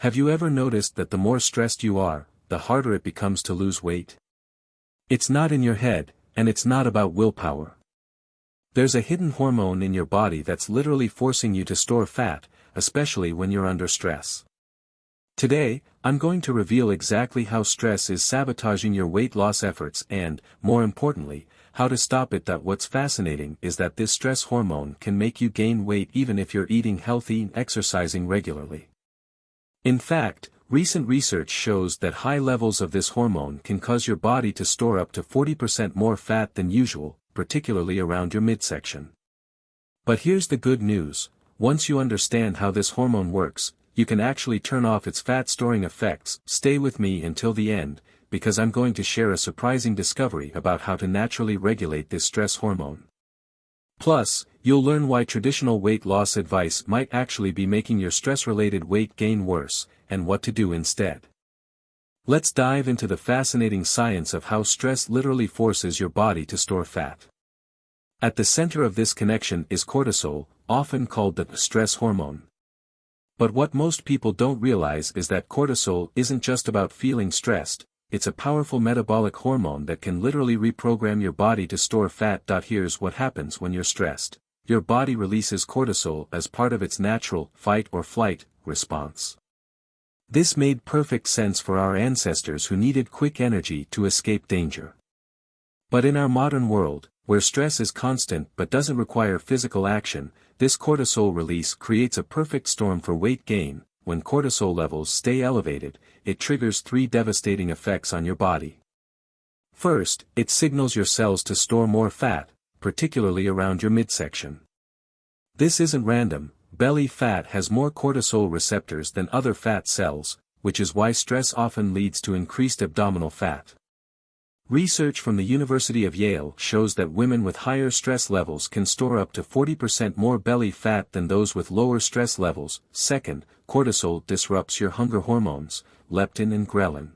Have you ever noticed that the more stressed you are, the harder it becomes to lose weight? It's not in your head, and it's not about willpower. There's a hidden hormone in your body that's literally forcing you to store fat, especially when you're under stress. Today, I'm going to reveal exactly how stress is sabotaging your weight loss efforts and, more importantly, how to stop it. What's fascinating is that this stress hormone can make you gain weight even if you're eating healthy and exercising regularly. In fact, recent research shows that high levels of this hormone can cause your body to store up to 40% more fat than usual, particularly around your midsection. But here's the good news: once you understand how this hormone works, you can actually turn off its fat-storing effects. Stay with me until the end, because I'm going to share a surprising discovery about how to naturally regulate this stress hormone. Plus, you'll learn why traditional weight loss advice might actually be making your stress-related weight gain worse, and what to do instead. Let's dive into the fascinating science of how stress literally forces your body to store fat. At the center of this connection is cortisol, often called the stress hormone. But what most people don't realize is that cortisol isn't just about feeling stressed, it's a powerful metabolic hormone that can literally reprogram your body to store fat. Here's what happens when you're stressed. Your body releases cortisol as part of its natural fight or flight response. This made perfect sense for our ancestors who needed quick energy to escape danger. But in our modern world, where stress is constant but doesn't require physical action, this cortisol release creates a perfect storm for weight gain. When cortisol levels stay elevated, it triggers three devastating effects on your body. First, it signals your cells to store more fat, particularly around your midsection. This isn't random. Belly fat has more cortisol receptors than other fat cells, which is why stress often leads to increased abdominal fat. Research from the University of Yale shows that women with higher stress levels can store up to 40% more belly fat than those with lower stress levels. Second, cortisol disrupts your hunger hormones, leptin and ghrelin.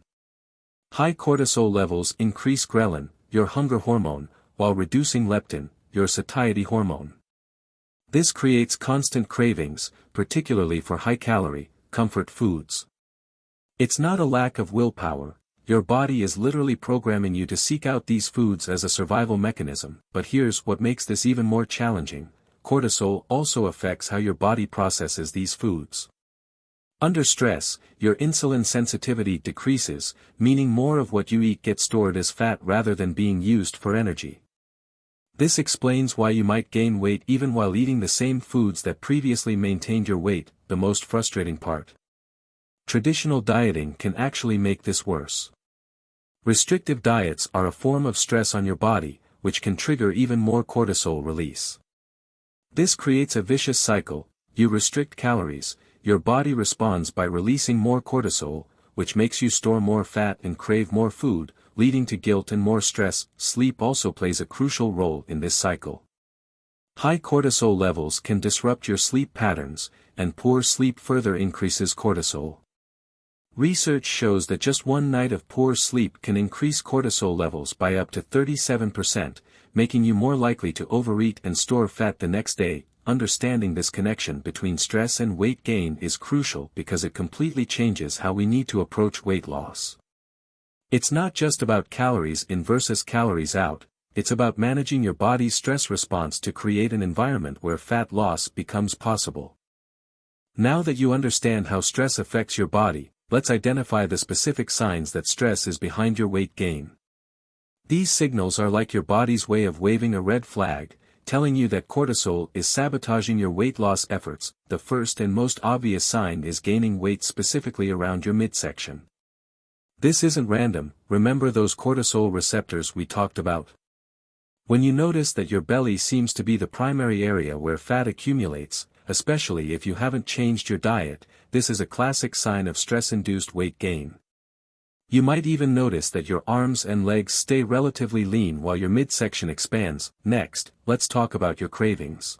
High cortisol levels increase ghrelin, your hunger hormone, while reducing leptin, your satiety hormone. This creates constant cravings, particularly for high-calorie, comfort foods. It's not a lack of willpower. Your body is literally programming you to seek out these foods as a survival mechanism. But here's what makes this even more challenging: cortisol also affects how your body processes these foods. Under stress, your insulin sensitivity decreases, meaning more of what you eat gets stored as fat rather than being used for energy. This explains why you might gain weight even while eating the same foods that previously maintained your weight. The most frustrating part: traditional dieting can actually make this worse. Restrictive diets are a form of stress on your body, which can trigger even more cortisol release. This creates a vicious cycle. You restrict calories, your body responds by releasing more cortisol, which makes you store more fat and crave more food, leading to guilt and more stress. Sleep also plays a crucial role in this cycle. High cortisol levels can disrupt your sleep patterns, and poor sleep further increases cortisol. Research shows that just one night of poor sleep can increase cortisol levels by up to 37%, making you more likely to overeat and store fat the next day. Understanding this connection between stress and weight gain is crucial because it completely changes how we need to approach weight loss. It's not just about calories in versus calories out, it's about managing your body's stress response to create an environment where fat loss becomes possible. Now that you understand how stress affects your body, let's identify the specific signs that stress is behind your weight gain. These signals are like your body's way of waving a red flag, telling you that cortisol is sabotaging your weight loss efforts. The first and most obvious sign is gaining weight, specifically around your midsection. This isn't random. Remember those cortisol receptors we talked about? When you notice that your belly seems to be the primary area where fat accumulates, especially if you haven't changed your diet, this is a classic sign of stress-induced weight gain. You might even notice that your arms and legs stay relatively lean while your midsection expands. Next, let's talk about your cravings.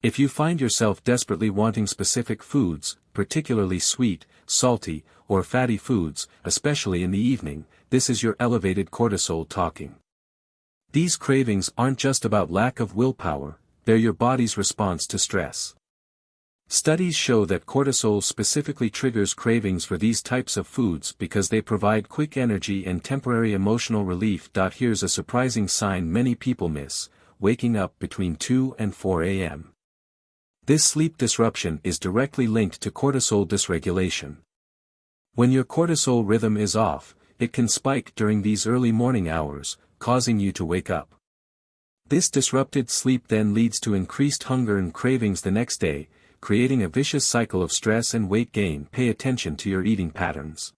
If you find yourself desperately wanting specific foods, particularly sweet, salty, or fatty foods, especially in the evening, this is your elevated cortisol talking. These cravings aren't just about lack of willpower, they're your body's response to stress. Studies show that cortisol specifically triggers cravings for these types of foods because they provide quick energy and temporary emotional relief. Here's a surprising sign many people miss: waking up between 2 and 4 a.m. This sleep disruption is directly linked to cortisol dysregulation. When your cortisol rhythm is off, it can spike during these early morning hours, causing you to wake up. This disrupted sleep then leads to increased hunger and cravings the next day, creating a vicious cycle of stress and weight gain. Pay attention to your eating patterns.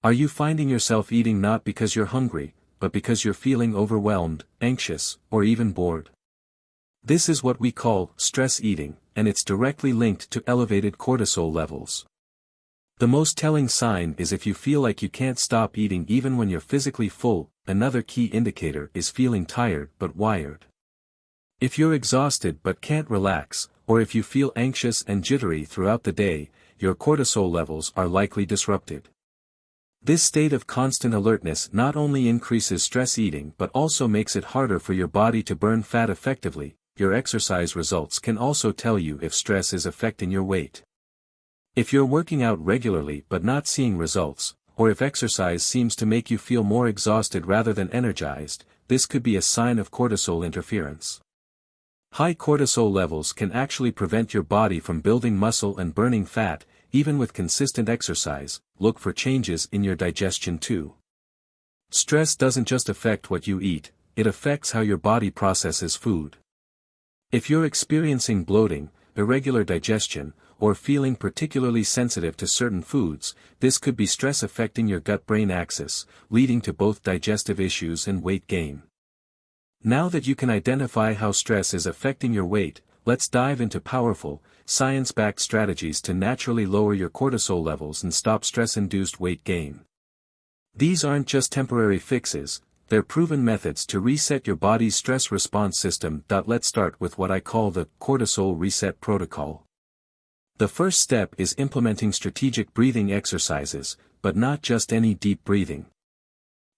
Are you finding yourself eating not because you're hungry, but because you're feeling overwhelmed, anxious, or even bored? This is what we call stress eating, and it's directly linked to elevated cortisol levels. The most telling sign is if you feel like you can't stop eating even when you're physically full. Another key indicator is feeling tired but wired. If you're exhausted but can't relax, or if you feel anxious and jittery throughout the day, your cortisol levels are likely disrupted. This state of constant alertness not only increases stress eating but also makes it harder for your body to burn fat effectively. Your exercise results can also tell you if stress is affecting your weight. If you're working out regularly but not seeing results, or if exercise seems to make you feel more exhausted rather than energized, this could be a sign of cortisol interference. High cortisol levels can actually prevent your body from building muscle and burning fat. Even with consistent exercise, look for changes in your digestion too. Stress doesn't just affect what you eat, it affects how your body processes food. If you're experiencing bloating, irregular digestion, or feeling particularly sensitive to certain foods, this could be stress affecting your gut-brain axis, leading to both digestive issues and weight gain. Now that you can identify how stress is affecting your weight, let's dive into powerful, science-backed strategies to naturally lower your cortisol levels and stop stress-induced weight gain. These aren't just temporary fixes, they're proven methods to reset your body's stress response system. Let's start with what I call the cortisol reset protocol. The first step is implementing strategic breathing exercises, but not just any deep breathing.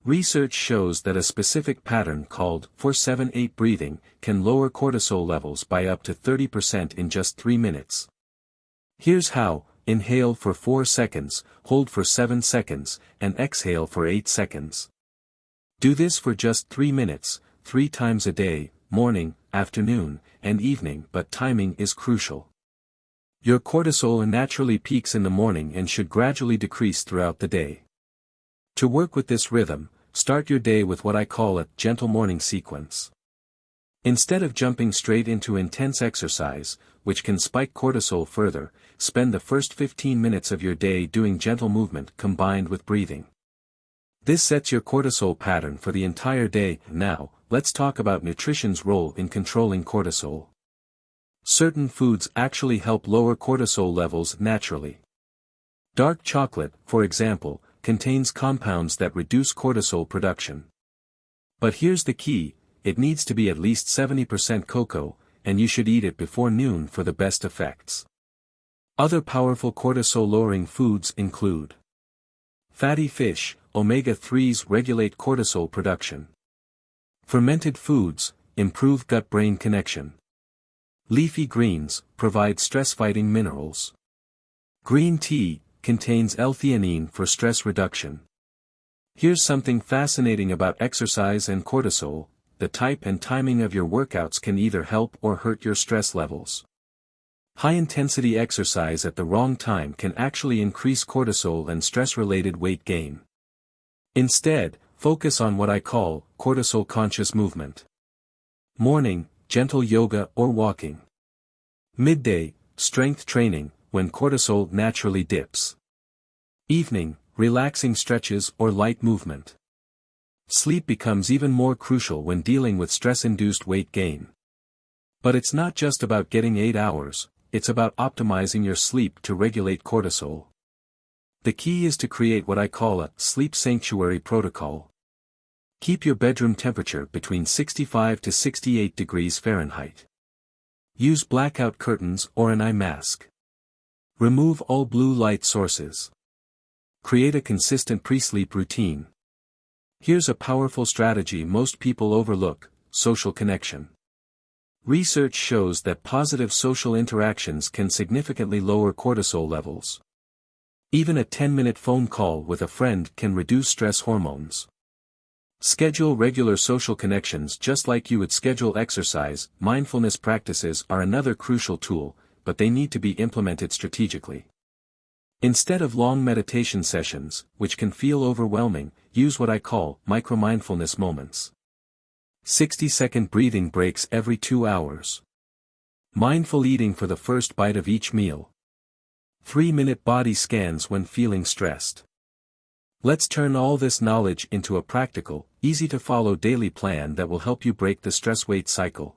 Research shows that a specific pattern called 4-7-8 breathing can lower cortisol levels by up to 30% in just 3 minutes. Here's how: inhale for 4 seconds, hold for 7 seconds, and exhale for 8 seconds. Do this for just 3 minutes, 3 times a day, morning, afternoon, and evening, but timing is crucial. Your cortisol naturally peaks in the morning and should gradually decrease throughout the day. To work with this rhythm, start your day with what I call a gentle morning sequence. Instead of jumping straight into intense exercise, which can spike cortisol further, spend the first 15 minutes of your day doing gentle movement combined with breathing. This sets your cortisol pattern for the entire day. Now, let's talk about nutrition's role in controlling cortisol. Certain foods actually help lower cortisol levels naturally. Dark chocolate, for example, contains compounds that reduce cortisol production. But here's the key: it needs to be at least 70% cocoa, and you should eat it before noon for the best effects. Other powerful cortisol-lowering foods include fatty fish. Omega-3s regulate cortisol production. Fermented foods improve gut-brain connection. Leafy greens provide stress-fighting minerals. Green tea contains L-theanine for stress reduction. Here's something fascinating about exercise and cortisol: the type and timing of your workouts can either help or hurt your stress levels. High-intensity exercise at the wrong time can actually increase cortisol and stress-related weight gain. Instead, focus on what I call cortisol-conscious movement. Morning, gentle yoga or walking. Midday, strength training, when cortisol naturally dips. Evening, relaxing stretches or light movement. Sleep becomes even more crucial when dealing with stress-induced weight gain. But it's not just about getting 8 hours, it's about optimizing your sleep to regulate cortisol. The key is to create what I call a sleep sanctuary protocol. Keep your bedroom temperature between 65 to 68 degrees Fahrenheit. Use blackout curtains or an eye mask. Remove all blue light sources. Create a consistent pre-sleep routine. Here's a powerful strategy most people overlook: social connection. Research shows that positive social interactions can significantly lower cortisol levels. Even a 10-minute phone call with a friend can reduce stress hormones. Schedule regular social connections just like you would schedule exercise. Mindfulness practices are another crucial tool, but they need to be implemented strategically. Instead of long meditation sessions, which can feel overwhelming, use what I call micro-mindfulness moments. 60-second breathing breaks every 2 hours. Mindful eating for the first bite of each meal. 3-minute body scans when feeling stressed. Let's turn all this knowledge into a practical, easy-to-follow daily plan that will help you break the stress-weight cycle.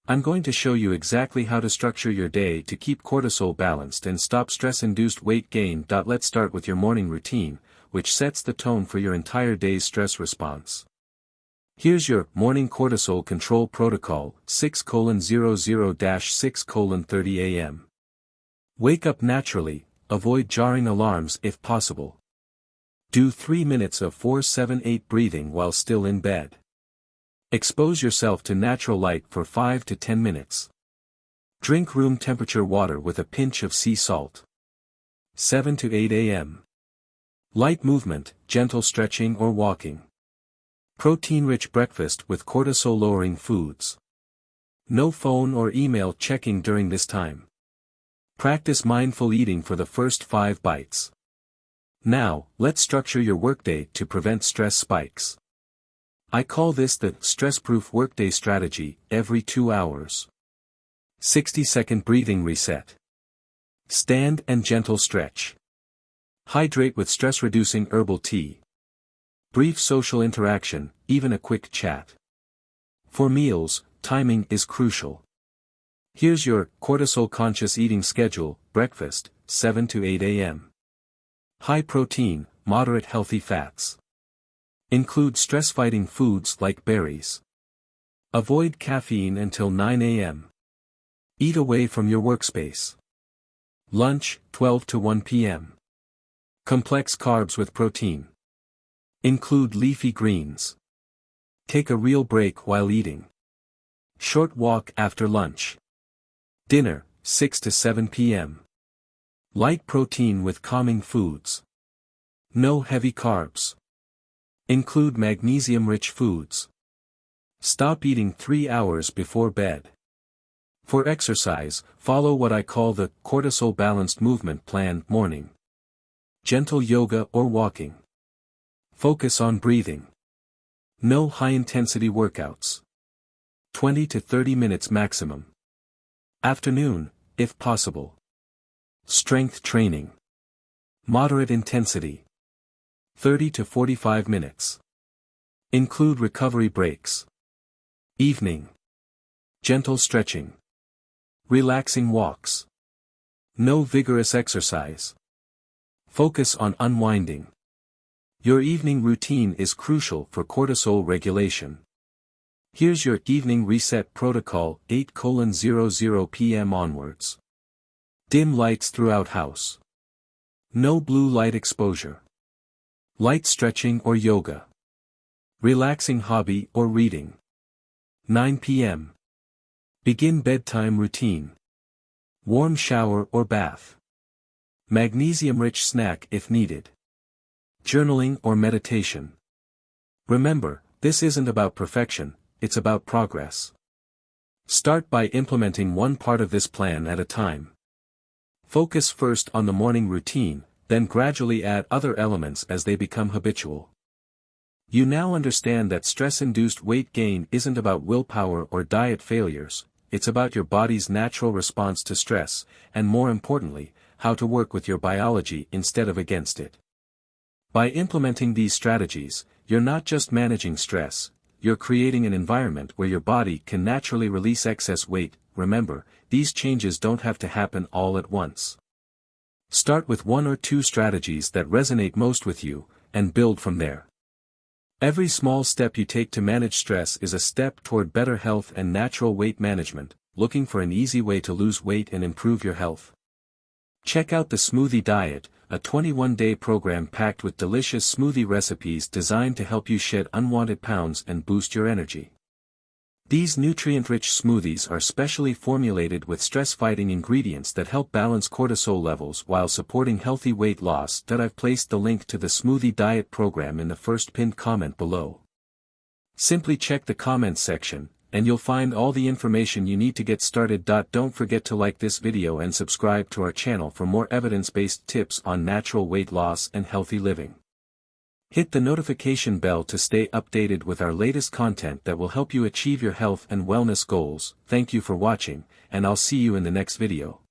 I'm going to show you exactly how to structure your day to keep cortisol balanced and stop stress-induced weight gain. Let's start with your morning routine, which sets the tone for your entire day's stress response. Here's your morning cortisol control protocol, 6:00-6:30 a.m. Wake up naturally, avoid jarring alarms if possible. Do 3 minutes of 4-7-8 breathing while still in bed. Expose yourself to natural light for 5 to 10 minutes. Drink room temperature water with a pinch of sea salt. 7 to 8 a.m. Light movement, gentle stretching or walking. Protein-rich breakfast with cortisol-lowering foods. No phone or email checking during this time. Practice mindful eating for the first 5 bites. Now, let's structure your workday to prevent stress spikes. I call this the stress-proof workday strategy. Every 2 hours. 60-second breathing reset. Stand and gentle stretch. Hydrate with stress-reducing herbal tea. Brief social interaction, even a quick chat. For meals, timing is crucial. Here's your cortisol-conscious eating schedule. Breakfast, 7 to 8 a.m. High protein, moderate healthy fats. Include stress-fighting foods like berries. Avoid caffeine until 9 a.m. Eat away from your workspace. Lunch, 12 to 1 p.m. Complex carbs with protein. Include leafy greens. Take a real break while eating. Short walk after lunch. Dinner, 6 to 7 p.m. Light protein with calming foods. No heavy carbs. Include magnesium-rich foods. Stop eating 3 hours before bed. For exercise, follow what I call the cortisol-balanced movement plan. Morning. Gentle yoga or walking. Focus on breathing. No high-intensity workouts. 20 to 30 minutes maximum. Afternoon, if possible. Strength training. Moderate intensity. 30 to 45 minutes. Include recovery breaks. Evening. Gentle stretching. Relaxing walks. No vigorous exercise. Focus on unwinding. Your evening routine is crucial for cortisol regulation. Here's your evening reset protocol. 8:00 p.m. onwards. Dim lights throughout house. No blue light exposure. Light stretching or yoga. Relaxing hobby or reading. 9 p.m. Begin bedtime routine. Warm shower or bath. Magnesium-rich snack if needed. Journaling or meditation. Remember, this isn't about perfection, it's about progress. Start by implementing one part of this plan at a time. Focus first on the morning routine, then gradually add other elements as they become habitual. You now understand that stress-induced weight gain isn't about willpower or diet failures, it's about your body's natural response to stress, and more importantly, how to work with your biology instead of against it. By implementing these strategies, you're not just managing stress, you're creating an environment where your body can naturally release excess weight. Remember, these changes don't have to happen all at once. Start with 1 or 2 strategies that resonate most with you, and build from there. Every small step you take to manage stress is a step toward better health and natural weight management. Looking for an easy way to lose weight and improve your health? Check out the Smoothie Diet, a 21-day program packed with delicious smoothie recipes designed to help you shed unwanted pounds and boost your energy. These nutrient-rich smoothies are specially formulated with stress-fighting ingredients that help balance cortisol levels while supporting healthy weight loss. I've placed the link to the Smoothie Diet Program in the first pinned comment below. Simply check the comments section, and you'll find all the information you need to get started. Don't forget to like this video and subscribe to our channel for more evidence-based tips on natural weight loss and healthy living. Hit the notification bell to stay updated with our latest content that will help you achieve your health and wellness goals. Thank you for watching, and I'll see you in the next video.